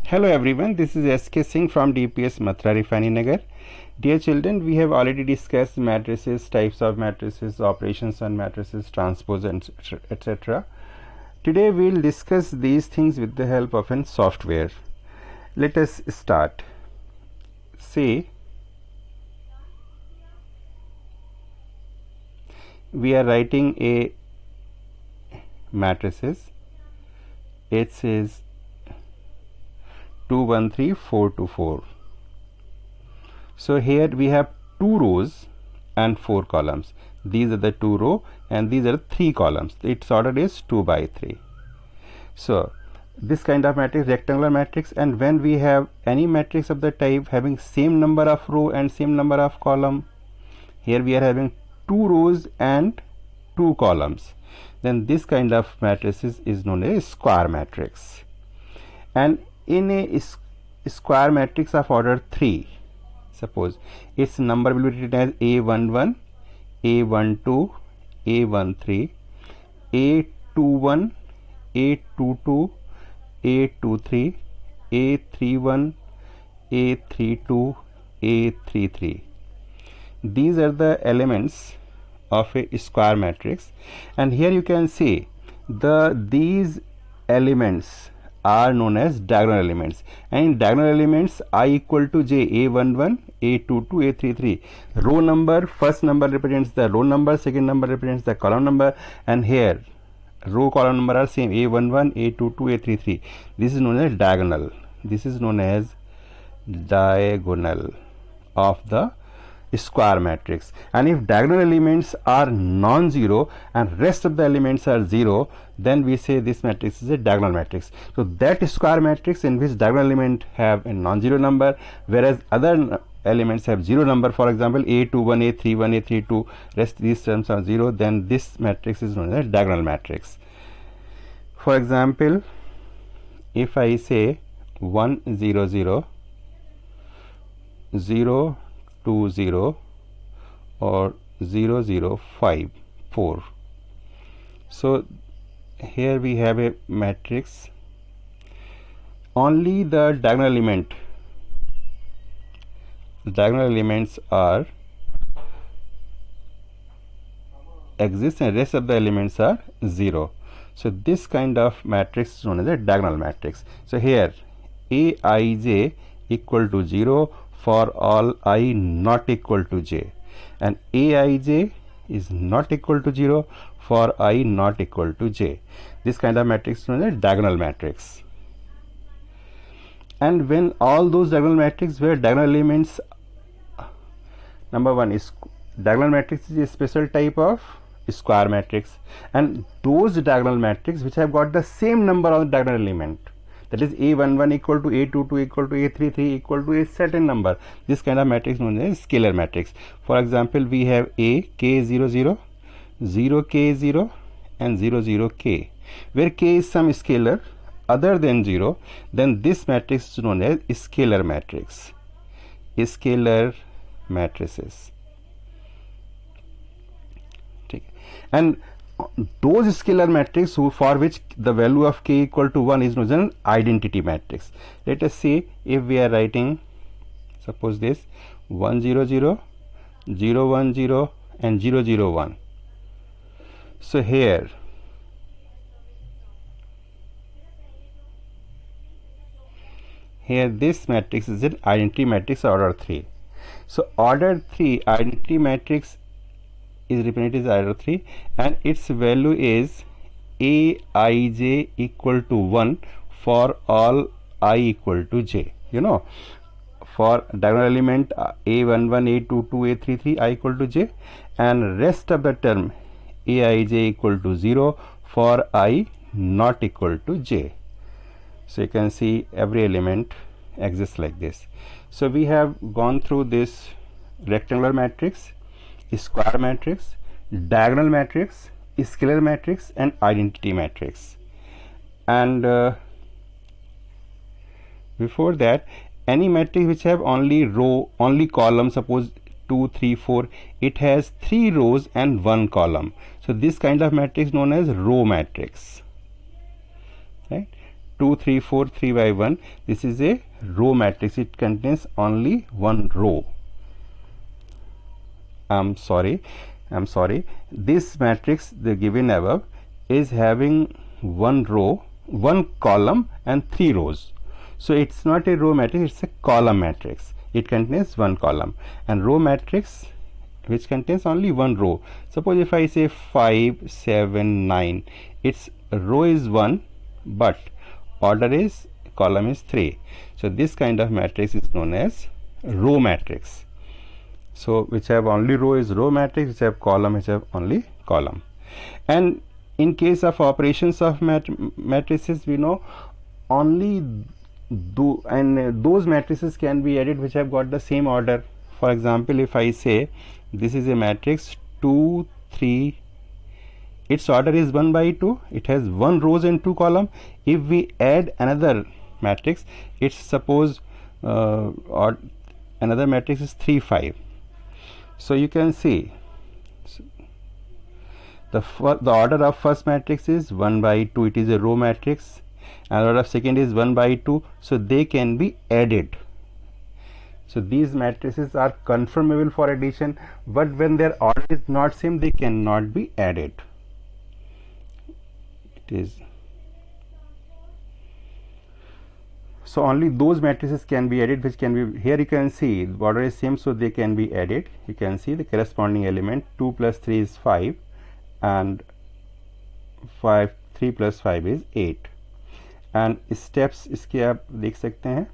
Hello everyone, this is SK Singh from DPS Mathura Refinery Nagar. Dear children, we have already discussed matrices, types of matrices, operations on matrices, transpose and etc. Today we will discuss these things with the help of an software. Let us start. Say we are writing a matrices. It says 2 1 3 4 2 4. So here we have 2 rows and 4 columns. These are the 2 row and these are 3 columns. Its order is 2 by 3. So this kind of matrix, rectangular matrix, and when we have any matrix of the type having same number of row and same number of column, here we are having 2 rows and 2 columns, then this kind of matrices is known as a square matrix. And in a square matrix of order 3, suppose its number will be written as A11, A12, A13, A21, A22, A23, A31, A32, A33. These are the elements of a square matrix, and here you can see these elements are known as diagonal elements, and in diagonal elements I equal to j, A11, A22, A33. Row number, first number represents the row number, second number represents the column number, and here row column number are same, A11, A22, A33. This is known as diagonal. This is known as diagonal of the square matrix. And if diagonal elements are non-zero and rest of the elements are 0, then we say this matrix is a diagonal matrix. So that square matrix in which diagonal element have a non-zero number, whereas other elements have 0 number, for example A21, A31, A32, rest these terms are 0, then this matrix is known as diagonal matrix. For example, if I say 1 0 0 0 2 0 or 0 0 5 4, so here we have a matrix. Only the diagonal elements are exist and rest of the elements are 0. So this kind of matrix is known as a diagonal matrix. So here Aij equal to 0 for all I not equal to j, and Aij is not equal to 0 for I not equal to j. This kind of matrix is known as a diagonal matrix. And when all those diagonal matrices where diagonal elements, number one is diagonal matrix is a special type of square matrix, and those diagonal matrix which have got the same number of diagonal element, that is A11 equal to A22 equal to A33 equal to a certain number, this kind of matrix known as scalar matrix. For example, we have A k00, 0k0 and 00k, where k is some scalar other than 0, then this matrix is known as scalar matrix. Scalar matrices. And those scalar matrix for which the value of k equal to 1 is known as an identity matrix. Let us see if we are writing, suppose this 1 0 0, 0 1 0 and 0 0 1. So here this matrix is an identity matrix order 3. So order 3 identity matrix is represented as order 3, and its value is Aij equal to 1 for all I equal to j. You know, for diagonal element A11, A22, A33, I equal to j, and rest of the term Aij equal to 0 for I not equal to j. So you can see every element exists like this. So we have gone through this rectangular matrix, square matrix, diagonal matrix, scalar matrix, and identity matrix. And before that, any matrix which have only row, only column, suppose 2 3 4, it has 3 rows and 1 column. So this kind of matrix known as row matrix, right? 2 3 4 3 by 1. This is a row matrix. It contains only one row. I'm sorry. This matrix, the given above, is having one row, one column and three rows. So it's not a row matrix, it's a column matrix. It contains one column. And row matrix which contains only one row. Suppose if I say 5 7 9, its row is 1 but order is column is 3. So this kind of matrix is known as row matrix. So which have only row is row matrix, which have column, which have only column. And in case of operations of matrices, we know only those matrices can be added which have got the same order. For example, if I say this is a matrix 2 3, its order is 1 by 2, it has 1 rows and 2 column. If we add another matrix, it's suppose or another matrix is 3 5. So you can see the order of first matrix is 1 by 2, it is a row matrix, and order of second is 1 by 2, so they can be added. So these matrices are conformable for addition, but when their order is not same, they cannot be added. It is so only those matrices can be added which can be, here you can see the order is same, so they can be added. You can see the corresponding element 2 plus 3 is 5 and 3 plus 5 is 8. And steps इसके आप देख सकते हैं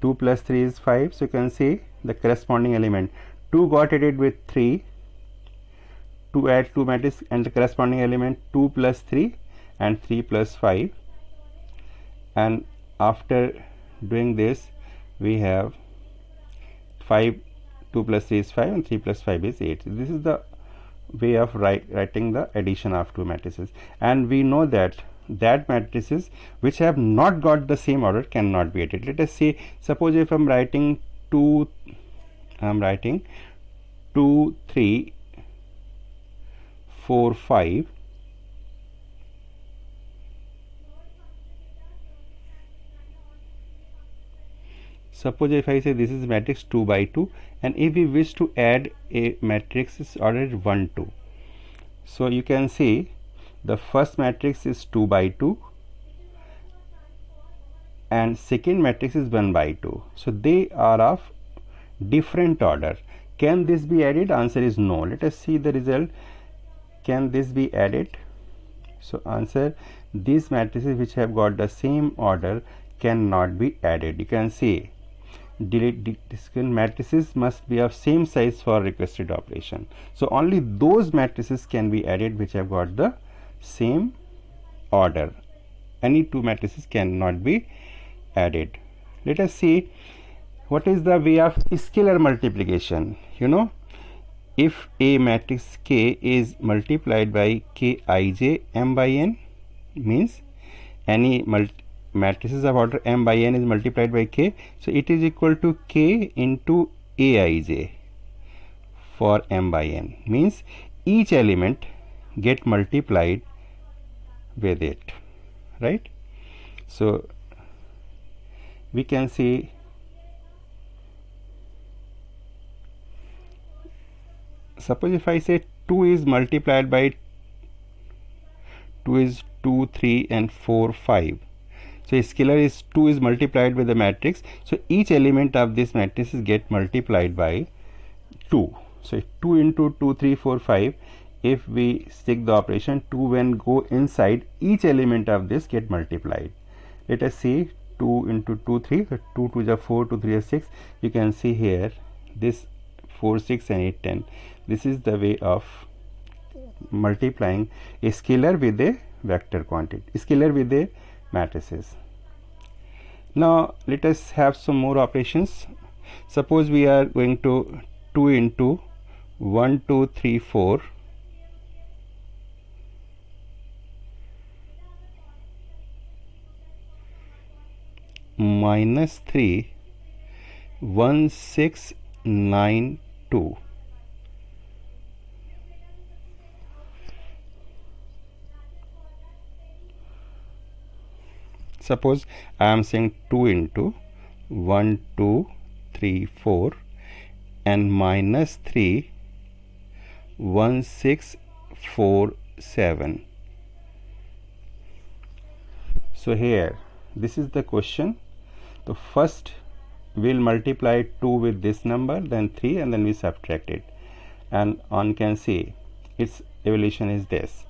2 plus 3 is 5, so you can see the corresponding element 2 got added with 3 to add 2 matrix, and the corresponding element 2 plus 3 and 3 plus 5, and after doing this we have 5, 2 plus 3 is 5 and 3 plus 5 is 8. This is the way of writing the addition of two matrices. And we know that matrices which have not got the same order cannot be added. Let us say, suppose if I'm writing 2 3 4 5, suppose if I say this is matrix 2 by 2, and if we wish to add a matrix is ordered 1 2, so you can see the first matrix is 2 by 2 and second matrix is 1 by 2, so they are of different order. Can this be added? Answer is no. Let us see the result. Can this be added? So answer, these matrices which have got the same order cannot be added. You can see matrices must be of same size for requested operation. So only those matrices can be added which have got the same order. Any two matrices cannot be added. Let us see what is the way of scalar multiplication. You know, if a matrix K is multiplied by Kij m by n, means any matrices of order m by n is multiplied by K, so it is equal to K into Aij for m by n, means each element get multiplied with it, right? So we can see suppose if I say 2 is multiplied by 2 is 2 3 and 4 5, so scalar is 2 is multiplied with the matrix, so each element of this matrix is get multiplied by 2. So 2 into 2 3 4 5, if we stick the operation 2 when go inside, each element of this get multiplied. Let us see 2 into 2 3, so 2 2 is 4, 2 3 is 6. You can see here this 4 6 and 8 10. This is the way of multiplying a scalar with a vector quantity, scalar with a matrices. Now let us have some more operations. Suppose we are going to 2 into 1 2 3 4 minus 3 1 6 9 2. Suppose I am saying 2 into 1 2 3 4 and minus 3 1 6 4 7. So here this is the question. So first we'll multiply 2 with this number, then 3, and then we subtract it, and one can see its evolution is this: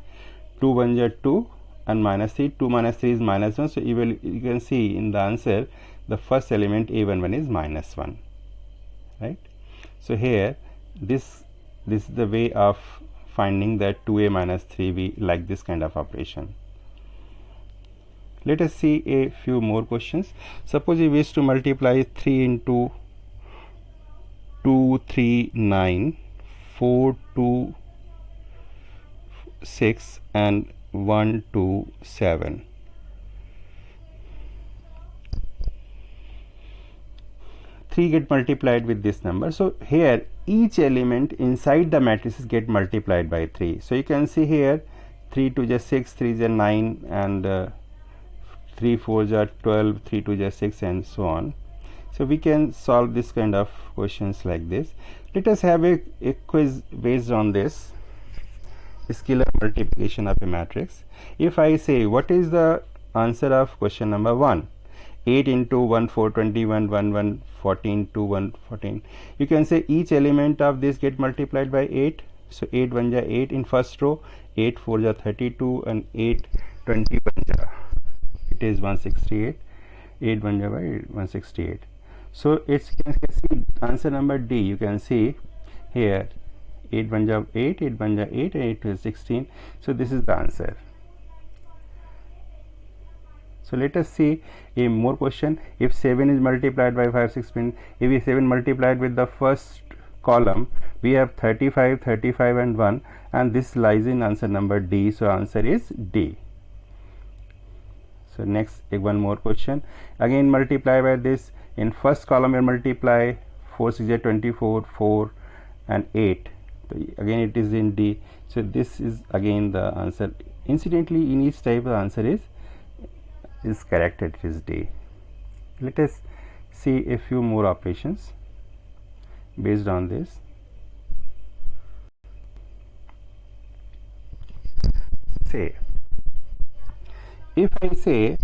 2 1 is 2 and minus 3, 2 minus 3 is minus 1. So you can see in the answer the first element a11 is minus 1, right? So here this is the way of finding that 2a minus 3. We like this kind of operation. Let us see a few more questions. Suppose we wish to multiply 3 into 2 3 9 4 2 6 and 1 2 7. Three get multiplied with this number. So here each element inside the matrices get multiplied by 3. So you can see here 3 2 is 6, 3 is 9, and 3 4 is 12, 3 2 is 6, and so on. So we can solve this kind of questions like this. Let us have a quiz based on this scalar multiplication of a matrix. If I say what is the answer of question number 1, 8 into 1 4 21 1 1 14 2 1 14, you can say each element of this get multiplied by 8. So 8 1 is 8 in first row, 8 4 is 32, and 8 21 it is 168. 8 1 is 168. So it's, you can see answer number D. You can see here 8 1 is 8, 8 1 is 8, and 8 2 is 16. So this is the answer. So let us see a more question. If 7 is multiplied by 5 6 if we 7 multiplied with the first column, we have 35 35 and 1, and this lies in answer number D. So answer is D. So next one more question. Again multiply by this. In first column we multiply 4 6 is 24, 4 and 8. So again it is in D. So this is again the answer. Incidentally, in each type the answer is correct. It is D. Let us see a few more operations based on this. Say if I say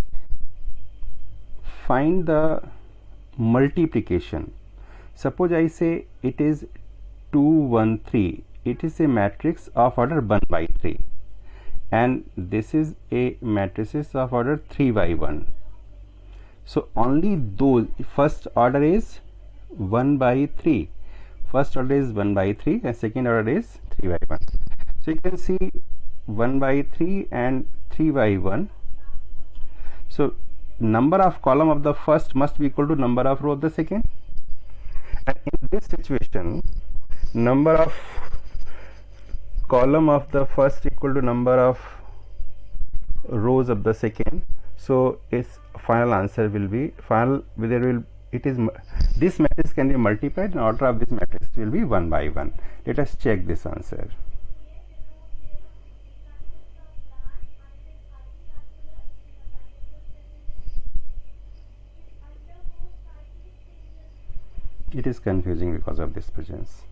find the multiplication, suppose I say it is 2 1 3, it is a matrix of order 1 by 3, and this is a matrices of order 3 by 1. So only those first order is 1 by 3, first order is 1 by 3, and second order is 3 by 1. So you can see 1 by 3 and 3 by 1. So number of column of the first must be equal to number of row of the second, and in this situation number of column of the first equal to number of rows of the second. So its final answer will be final, whether will it is this matrix can be multiplied, and order of this matrix will be 1 by 1. Let us check this answer. It is confusing because of this presence.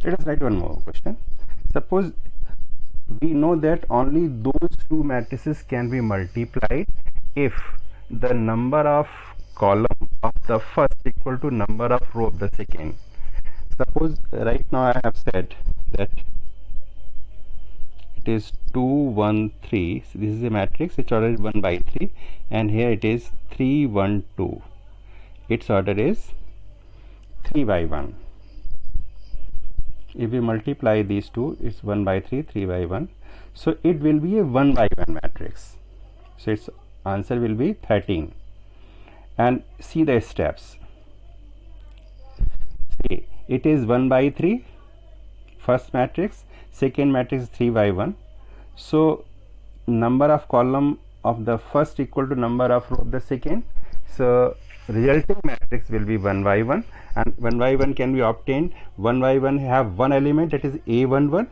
Let us write one more question. Suppose we know that only those two matrices can be multiplied if the number of column of the first equal to number of row of the second. Suppose right now I have said that it is 2 1 3. So this is a matrix, its order is 1 by 3, and here it is 3 1 2, its order is 3 by 1. If we multiply these two, it's 1 by 3, 3 by 1. So it will be a 1 by 1 matrix. So its answer will be 13. And see the steps. See, it is 1 by 3, first matrix, second matrix 3 by 1. So number of column of the first equal to number of row of the second. So resulting matrix will be 1 by 1, and 1 by 1 can be obtained. 1 by 1 have one element, that is A11,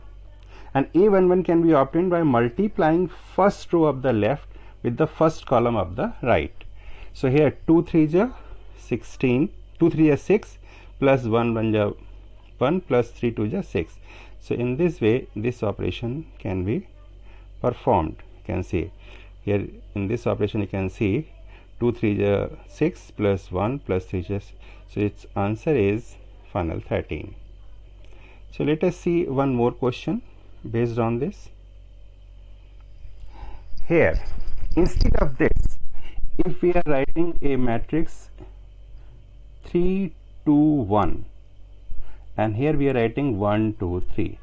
and A11 can be obtained by multiplying first row of the left with the first column of the right. So here 2 3 ja 16, 2 3 ja 6 plus 1 1 ja 1 plus 3 2 ja 6. So in this way this operation can be performed. You can see here in this operation, you can see 2 3 ja 6 plus 1 plus 3 ja 6. So its answer is final 13. So let us see one more question based on this. Here, instead of this, if we are writing a matrix 3 2 1, and here we are writing 1 2 3.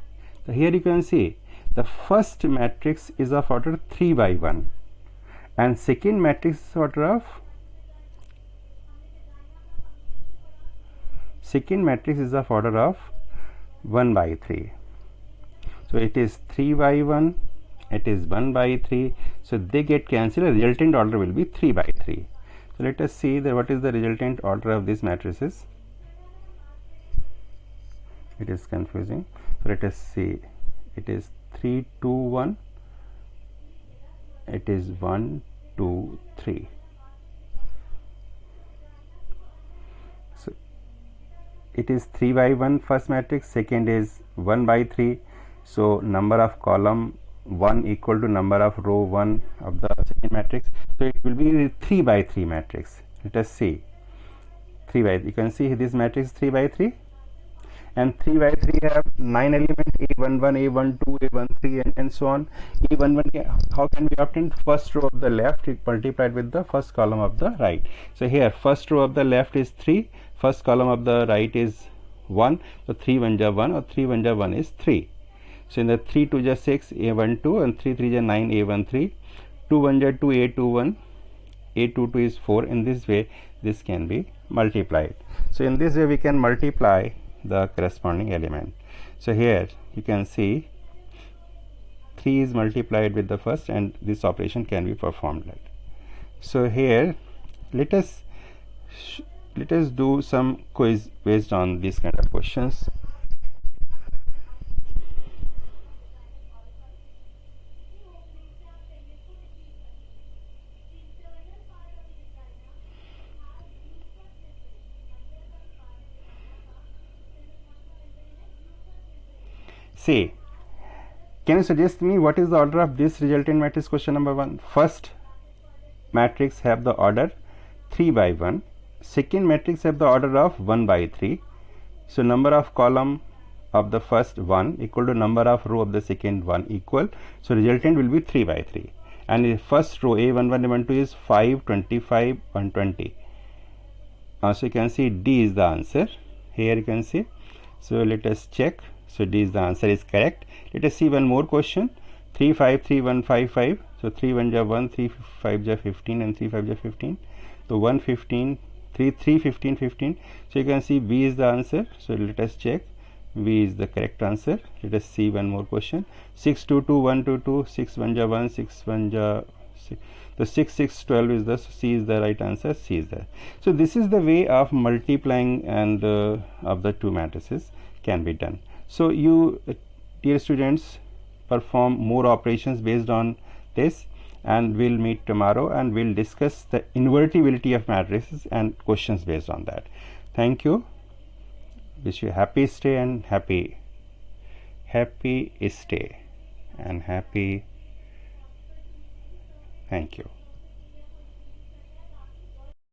So here you can see the first matrix is of order 3 by 1, and second matrix is order of 1 by 3. So it is 3 by 1, it is 1 by 3, so they get cancelled. The resultant order will be 3 by 3. So let us see what is the resultant order of these matrices. It is confusing. So let us see. It is 3 2 1, it is 1 2 3. So it is 3 by 1 first matrix, second is 1 by 3. So number of column 1 equal to number of row 1 of the second matrix. So it will be 3 by 3 matrix. Let us see. 3 by, you can see this matrix 3 by 3, and 3 by 3 have 9 elements, A11, A12, A13, and so on. A11 how can we obtain? First row of the left multiplied with the first column of the right. So here first row of the left is 3, first column of the right is 1, so 3 1 ja 1, or 3 1 ja 1 is 3. So in the 3 2 ja 6, A12, and 3 3 ja 9, A13, 2 1 ja 2, A21, A22 is 4. In this way this can be multiplied. So in this way we can multiply the corresponding element. So here you can see 3 is multiplied with the first, and this operation can be performed like. So here let us do some quiz based on these kind of questions. See, can you suggest me what is the order of this resultant matrix? Question number 1. First matrix have the order 3 by 1. Second matrix have the order of 1 by 3. So number of column of the first 1 equal to number of row of the second 1 equal. So resultant will be 3 by 3. And the first row A11, A12 is 5, 25, 120. So you can see D is the answer. Here you can see. So let us check. So D is the answer is correct. Let us see one more question. 3 5 3 1 5 5. So 3 1 ja 1, 3 5 ja 15, and 3 5 ja 15. So 1 15, 3 3 15 15. So you can see B is the answer. So let us check. B is the correct answer. Let us see one more question. 6 2 2 1 2 2, 6 1 ja 1, 6 1 ja 6. The 6 6 12 is the C is the right answer. C is there. So this is the way of multiplying and of the two matrices can be done. So you dear students, perform more operations based on this, and we'll meet tomorrow and we'll discuss the invertibility of matrices and questions based on that. Thank you. Wish you happy stay and happy stay and happy. Thank you.